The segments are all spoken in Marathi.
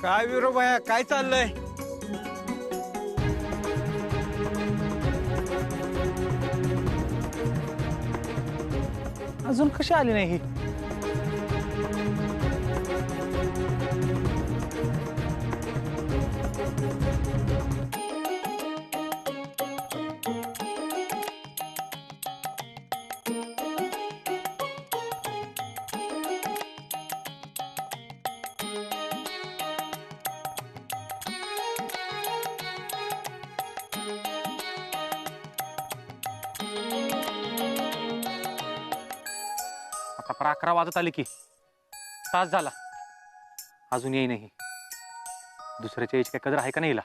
काय विरोबाया काय चाललंय? अजून कशी आली नाही? आता 11 वाजत आले की तास झाला अजून येई नाही. दुसऱ्याच्या याची काय कदर आहे का नाही हिला?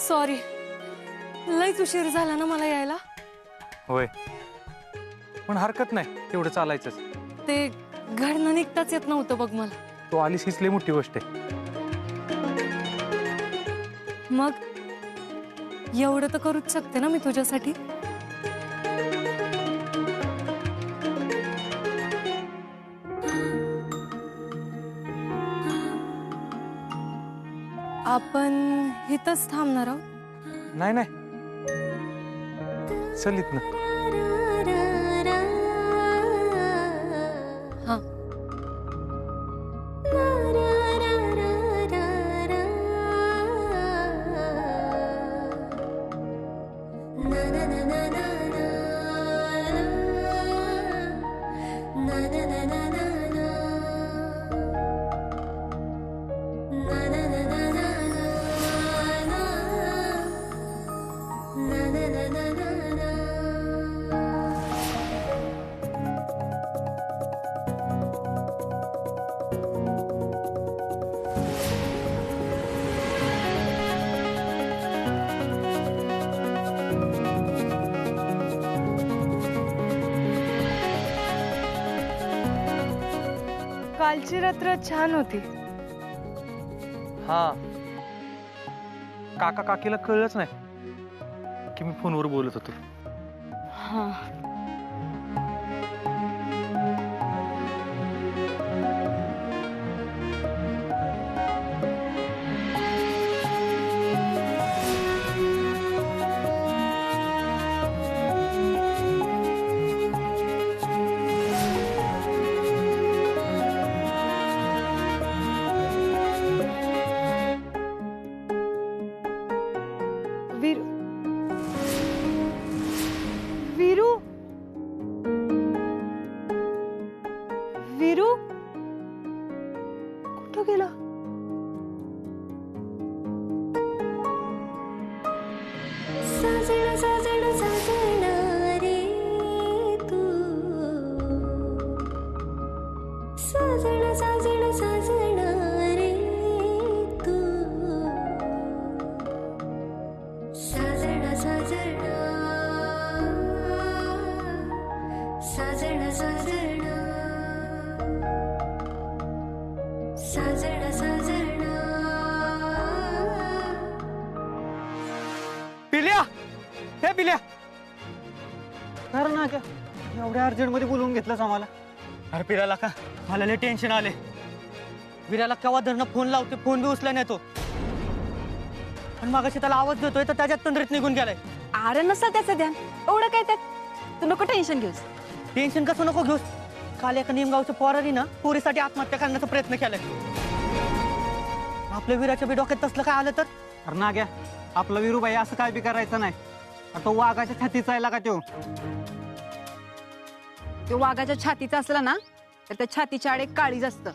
सॉरी, लईच उशीर झाला ना मला यायला. होय, पण हरकत नाही, तेवढं चालायचंच. ते घडणं निघताच येत नव्हतं बघ मला. तू आलीस हीच लई मोठी गोष्ट आहे. मग एवढं तर करूच शकते ना मी तुझ्यासाठी. आपण इथंच थांबणार आहोत? नाही नाही, चल इथनं. हा. कालची रात्र छान होती. हा, काका काकीला कळलंच नाही की मी फोनवर बोलत होतो. हा. वीरू, वीरू कुठं गेला? साजण साजण साजण रे तू, साजण साजण साजण रे तू, साजण साजण साजण साजण साजण साजण. पिल्या, हे पिल्या, ना का एवढ्या अर्जंट मध्ये बोलवून घेतलंस आम्हाला? अरे पिल्याला का मला लय टेन्शन आले. विराला केव्हा धरणं फोन लावते, फोन बी उचला नाही तो. पण मागाशी त्याला आवाज देतोय तर त्याच्यात तंद्रीत निघून गेलाय. अरे नसलं त्याचं ध्यान, एवढं काय त्यात, तू नको टेन्शन घेऊस. टेन्शन कसं नको घेऊस? काल एका निमगावच्या पोराने ना पोरीसाठी आत्महत्या करण्याचा प्रयत्न केलाय. आपल्या वीराच्या बी डोक्यात तसलं काय आलं तर? अरे ना घ्या, आपला वीरूबाई असं काय बी करायचं नाही. तो वाघाच्या छातीचा आहे का तो? तो वाघाच्या छातीचा असला ना तर त्या छातीच्या आड एक काळीज असतं.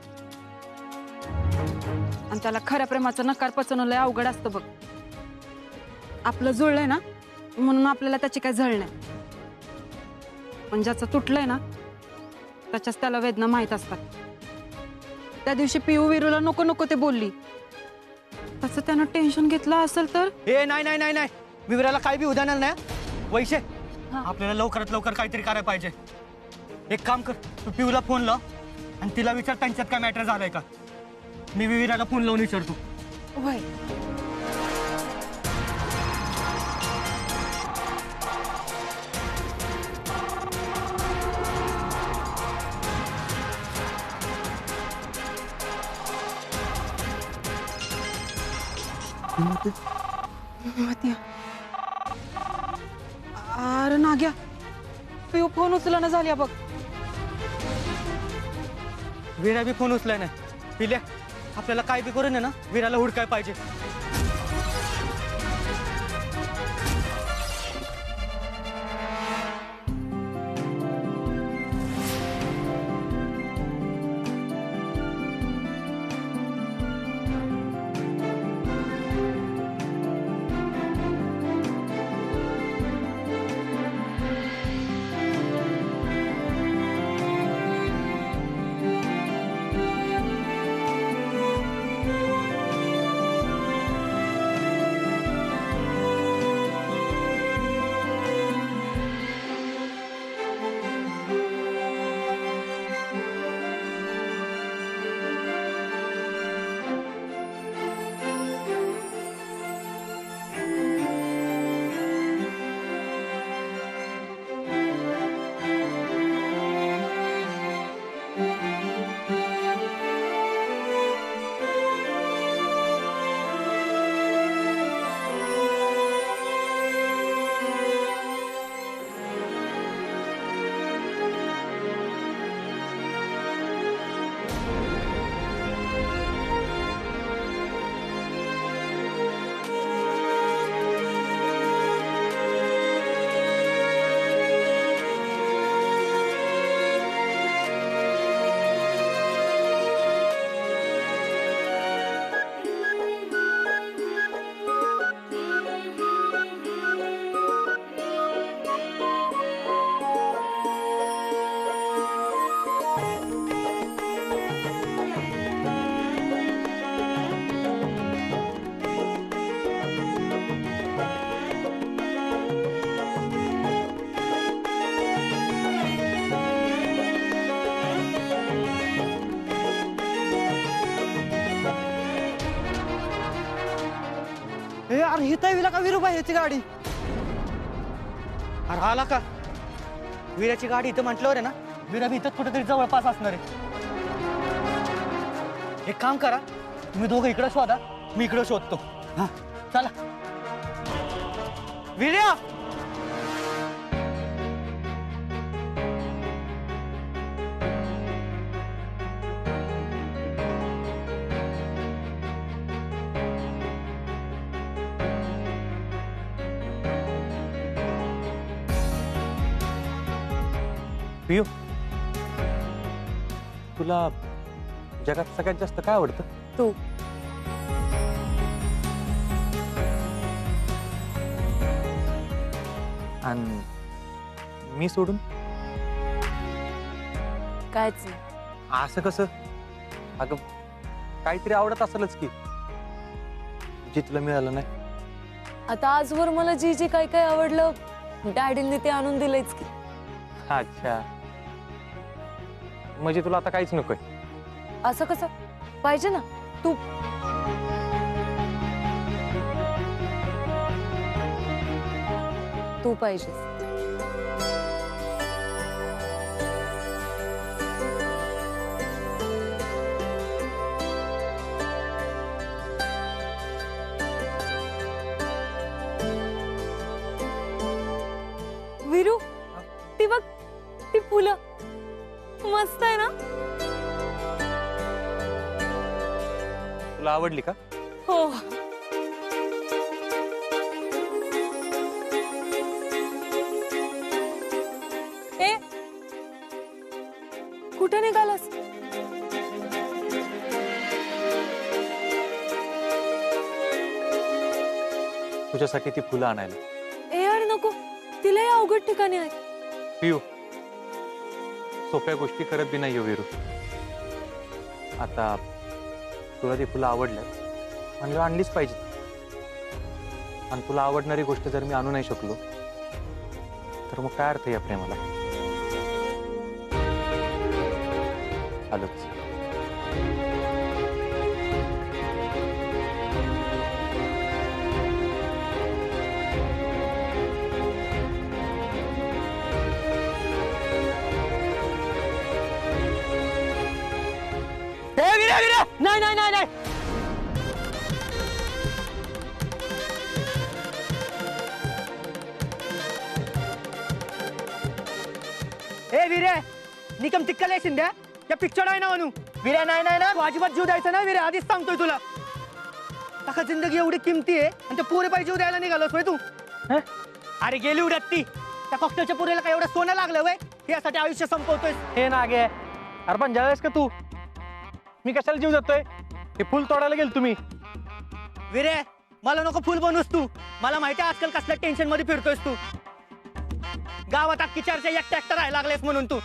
आणि त्याला खऱ्या प्रेमाचं नकार पचवणं लय अवघड असतं बघ. आपलं जुळलंय ना म्हणून आपल्याला त्याची काय झळ नाही, पण ज्याचं तुटलंय ना त्याच्याच त्याला वेदना माहीत असतात. त्या दिवशी पिऊ विरूला नको नको ते बोलली, त्याचं त्यानं टेन्शन घेतलं असेल तर. ए नाही नाही नाही नाही, मी विराला काय बी उदाहरण नाही. वैशे, आपल्याला लवकरात लवकर काहीतरी करायला पाहिजे. एक काम कर, तू पिऊला फोन लाव आणि तिला विचार त्यांच्यात काय मॅटर झालंय का. मी विराला फोन लावून विचारतो. होय. अरे नाग्या, पिऊ फोन उचलना झाली बघ. विरा बी फोन उचलाय नाही. पिल्या, आपल्याला काय बी करून आहे ना विराला हुडकाय पाहिजे. अरे हिता विला का विरूबाई याची गाडी. अरे आला का विराची गाडी इथं म्हटल्यावर आहे ना, विरा भी इथं कुठेतरी जवळपास असणार आहे. एक काम करा, तुम्ही दोघं इकडे शोधा, मी इकडे शोधतो. हा चला. विर्या, पियू, तुला जगात सगळ्यात जास्त काय आवडतं? तू. आणि मी सोडून? कायच नाही. असं कसं? अगं काहीतरी आवडत असेलच की जे तुला मिळालं नाही. आता आजवर मला जी जी काय काय आवडलं डॅडींनी ते आणून दिलंच की. अच्छा, म्हणजे तुला आता काहीच नकोय? असं कसं पाहिजे ना. तू तू पाहिजेस. विरू, ती बघ, ती फुलं मस्त आहे ना. तुला आवडली का? हो. ए, कुठे निघालास? तुझ्यासाठी ती फुलं आणायला. ए यार नको, तिलाही अवघड ठिकाणी आहे. पिऊ, सोप्या गोष्टी करत बी नाही वीरू. आता तुला ती फुलं आवडल्यात म्हणलं आणलीच पाहिजे. आणि तुला आवडणारी गोष्ट जर मी आणू नाही शकलो तर मग काय अर्थ या प्रेमाला. आलोच. नाही नाही नाही नाही. ए विरे, निकम तिक्कल आहे शिंद्या. त्या पिक्चर आहे ना म्हणू. विरे नाही नाही ना, तू अजिबात जीव द्यायचा ना विरे, आधीच सांगतोय तुला. टाका जिंदगी एवढी किमती आहे आणि त्या पोरे पाहिजे जीव द्यायला निघालोस होय तू. हं? अरे गेली उड्यात ती. त्या कॉकटेलच्या पोरीला काय एवढं सोनं लागलं वय, यासाठी आयुष्य संपवतोय. हे ना गे, अरे पण ज्यावेळेस का तू, मी कशाला जीव देतोय. हे फुल तोडायला गेल तुम्ही. विरे मला नको फुल बनूस तू. मला माहिती आहे आजकाल कसल्या टेन्शन मध्ये फिरतोयस तू. गावात अख्खी चर्चा एकटा एकटा राहायला लागलेस म्हणून तू.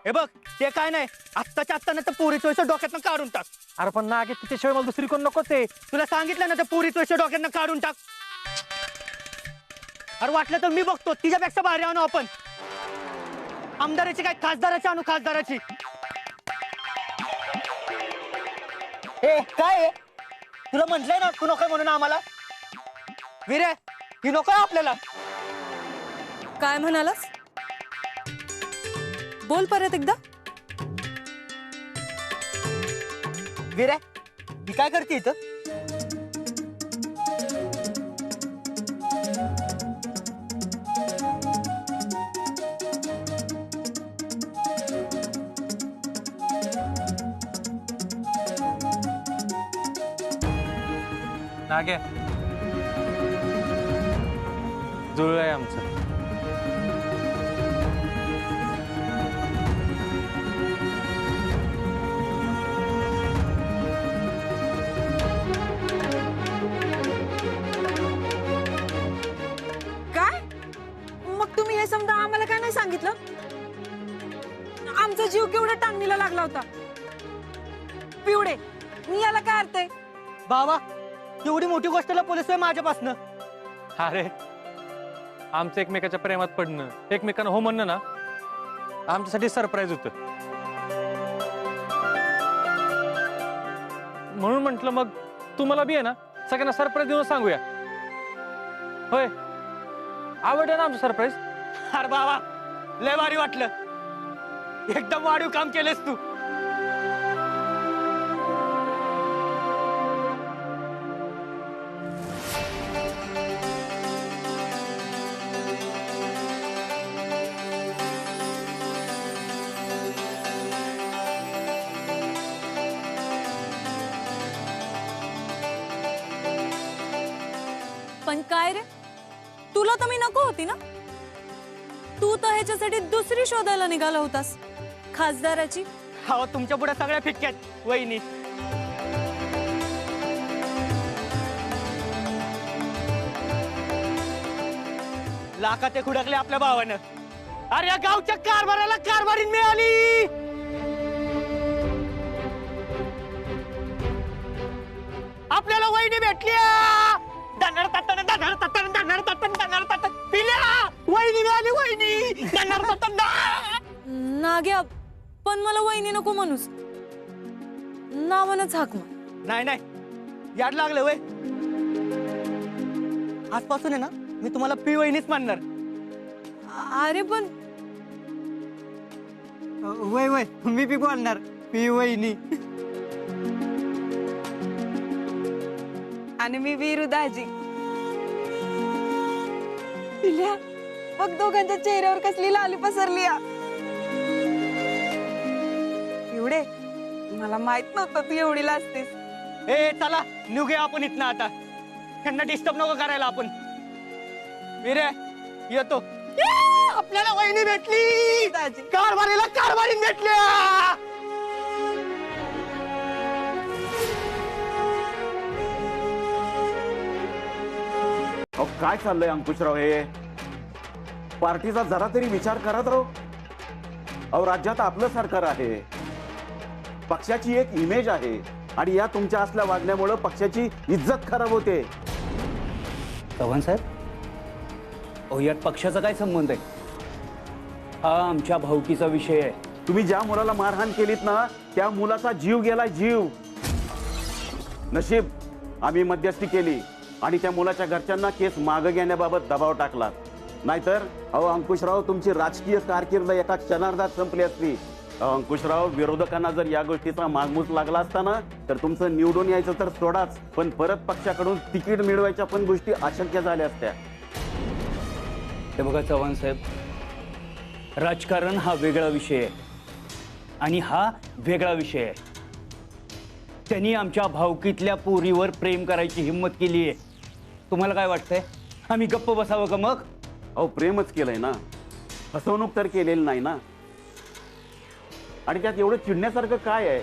हे बघ ते काय नाही, आत्ताच्या आत्ताना तर पोरी चोयचं डोक्यातनं काढून टाक. अरे पण ना गे, तिच्याशिवाय मला दुसरी कोण नकोच आहे. तुला सांगितलं ना, त्या पोरी चोयचं डोक्यातनं काढून टाक. अरे वाटलं तर मी बघतो, तिच्यापेक्षा भारी आणू आपण. आमदाराची काय, खासदाराची आणू, खासदाराची. ए काय आहे? तुला म्हटलंय ना तू नको म्हणून आम्हाला. विरे ही नको आपल्याला. काय म्हणालास? बोल परत एकदा. विरे ही काय करते इथं? नागे, जुळलं आहे आमचं. काय? मग तुम्ही हे समजा आम्हाला काय नाही सांगितलं? आमचा जीव केवढा टांगणीला लागला होता. पिवडे, मी याला काय अर्थ आहे? बाबा एवढी मोठी गोष्ट पोलीस माझ्यापासनं. अरे आमचं एकमेकाच्या प्रेमात पडणं, एकमेकांना हो म्हणणं ना, आमच्यासाठी सरप्राईज होतं. म्हणून म्हटलं मग तुम्हाला बी आहे ना, सगळ्यांना सरप्राईज देऊन सांगूया. होय, आवडलं ना आमचं सरप्राईज? अरे बाबा लय भारी वाटलं. एकदम वाढीव काम केलंस तू. पण काय रे, तुला तर मी नको होती ना. तू तर ह्याच्यासाठी दुसरी शोधायला निघाला होतास, खासदाराची. हा तुमच्या पुढे सगळ्या फिक्क्यात वहिनी. लाखात ते खुडकले आपल्या भावानं. अरे या गावच्या कारभाराला कारभारीण मिळाली. आपल्याला वहिनी भेटली. दंडार तात्ताना दंडार तात्ताना दंडार तात्ताना दंडार तात्ताना पिल्या वहिनी मिळाली. वहिनी दंडार तात्ताना. नाग्या, पण मला वहिनी नको म्हणूस. नावानच हाक मग. नाही नाही याड लागलं वय. आजपासून आहे ना मी तुम्हाला पी वहिनीच मानणार. अरे पण वय वय मी बी बोलणार पी वहिनी. आणि मी वीरू दाजी. पिल्या, बघ दोघांच्या चेहऱ्यावर कसली लाली पसरली. एवढे मला माहित नव्हतं तू एवढी लाजतेस. ए चला निघूया आपण इथनं आता. त्यांना डिस्टर्ब नको करायला आपण. विरे येतो. आपल्याला वहिनी भेटली. दाजी. कारभारीला कारभारीण भेटल्या. काय चाललंय अंकुशराव? हे पार्टीचा जरा तरी विचार करत राहो. अहो, राज्यात आपलं सरकार आहे, पक्षाची एक इमेज आहे आणि या तुमच्या असल्या वागण्यामुळे पक्षाची इज्जत खराब होते. चव्हाण साहेब, अहो यात पक्षाचा काय संबंध आहे? हा आमच्या भावकीचा विषय आहे. तुम्ही ज्या मुलाला मारहाण केलीत ना, त्या मुलाचा जीव गेला, जीव. नशीब आम्ही मध्यस्थी केली आणि त्या मुलाच्या घरच्यांना केस मागे घेण्याबाबत दबाव टाकला. नाहीतर अहो अंकुशराव, तुमची राजकीय कारकीर्द एका क्षणार्धात संपली असती. अंकुशराव, विरोधकांना जर या गोष्टीचा मागमूस लागला असता ना, तर तुमचं निवडून यायचं तर सोडाच, पण परत पक्षाकडून तिकीट मिळवायच्या पण गोष्टी अशक्य झाल्या असत्या. हे बघा चव्हाण साहेब, राजकारण हा वेगळा विषय आहे आणि हा वेगळा विषय आहे. त्यांनी आमच्या भावकीतल्या पोरीवर प्रेम करायची हिंमत केली आहे. तुम्हाला काय वाटतंय, आम्ही गप्प बसावं का मग? अहो, प्रेमच केलंय ना, फसवणूक तर केलेली नाही ना. आणि त्यात एवढं चिडण्यासारखं काय आहे?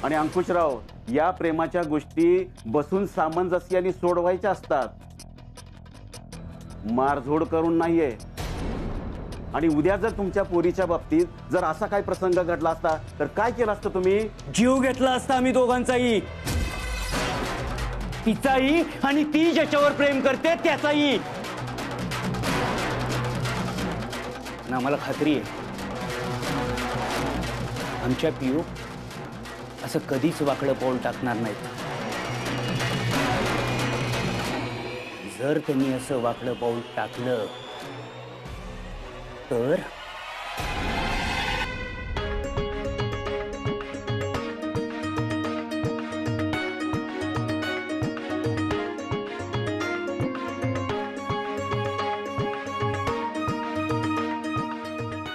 आणि अंकुशराव, या प्रेमाच्या गोष्टी बसून सामंजस्याने सोडवायच्या असतात, मारझोड करून नाहीये. आणि उद्या जर तुमच्या पोरीच्या बाबतीत जर असा काही प्रसंग घडला असता तर काय केलं असतं तुम्ही? जीव घेतला असता आम्ही दोघांचाही, तिचाही आणि ती ज्याच्यावर प्रेम करते त्याचाही. ना मला खात्री आहे आमच्या पियू असं कधीच वाकडं पाऊल टाकणार नाहीत. जर त्यांनी असं वाकडं पाऊल टाकलं तर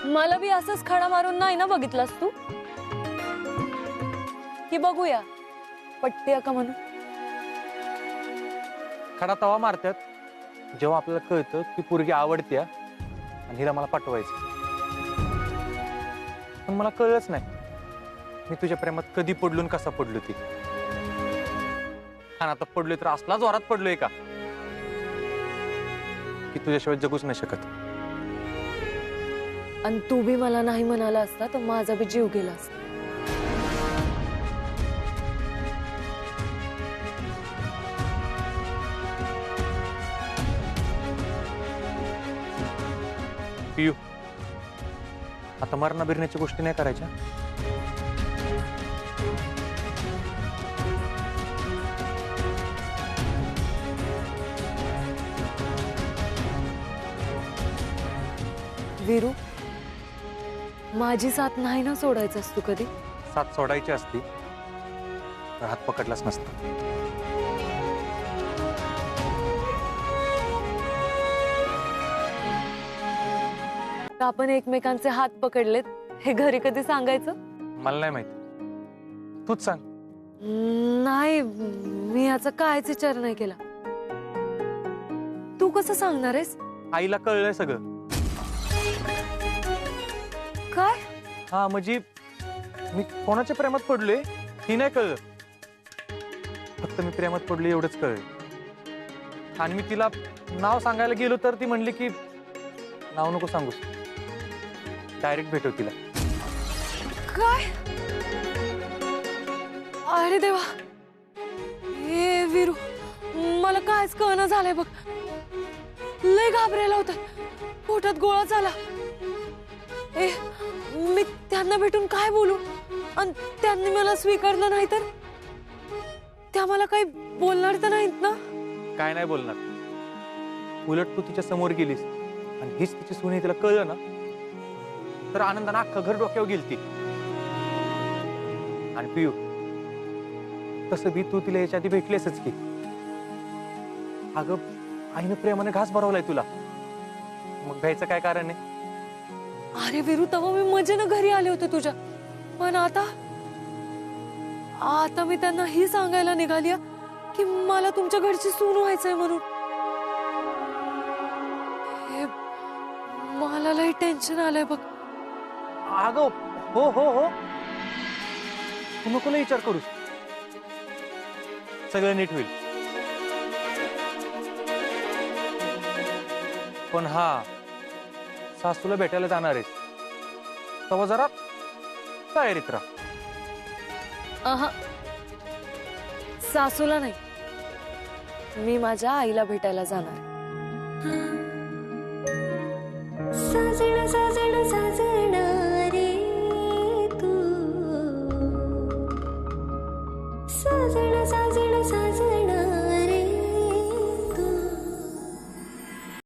मला बी असंच खडा मारून नाही ना बघितलास तू, की बघूया पटते का म्हणून. खडा तवा मारतात जेव्हा आपल्याला कळतं की पोरगी आवडत्या आणि हिला मला पाठवायचं. पण मला कळलंच नाही मी तुझ्या प्रेमात कधी पडलो आणि कसा पडलो ती. आणि आता पडलोय तर असला जोरात पडलोय का की तुझ्याशिवाय जगूच नाही शकत. आणि तू बी मला नाही म्हणाला असता तर माझा बी जीव गेला असता. पियू, आता मरणा बिरण्याची गोष्टी नाही करायच्या. वीरू, माझी साथ नाही ना सोडायचंस तू कधी. साथ सोडायची असती तर हात पकडलाच नसता. आपण एकमेकांचे हात पकडलेत हे घरी कधी सांगायचं? मला नाही माहिती, तूच सांग. नाही, मी याचा कायच विचार नाही केला. तू कसं सांगणार आहेस? आईला कळलंय सगळं. काय? हा म्हणजे मी कोणाच्या प्रेमात पडलोय ही नाही कळलं, फक्त मी प्रेमात पडलोय एवढंच कळलं. आणि मी तिला नाव सांगायला गेलो तर ती म्हणली की नाव नको सांगूस, डायरेक्ट भेटव तिला. काय? अरे देवा, हे वीरू, मला कायच कळना झालंय बघ. लय घाबरायला होता, पोटात गोळा झाला. ए, मी त्यांना भेटून काय बोलू? आणि त्यांनी मला स्वीकारलं नाही तर? त्या मला काही बोलणार तर नाहीत ना? काय नाही बोलणार. उलट तू तिच्या समोर गेलीस आणि हीच तिची सून तिला कळलं ना तर आनंदानं अख्खं घर डोक्यावर गेलती. आणि पियू, तसं बी तू तिला याच्या आधी भेटलेसच की. अगं, आईनं प्रेमाने घास भरवलाय तुला, मग भ्यायचं काय कारण आहे? अरे वीरू, तेव्हा मी मजेनं घरी आले होते तुझ्या, पण आता मी त्यांना ही सांगायला निघाली की मला तुमच्या घरची सून व्हायचंय म्हणून. हे, मला लई टेन्शन आलंय बघ. अगं हो हो हो, तू नको लय विचार करूस, सगळं नीट होईल. पण हा सासूला भेटायला जाणार आहेस तेव्हा जरा तयारीत राहा. अहा, सासूला नाही, मी माझ्या आईला भेटायला जाणार.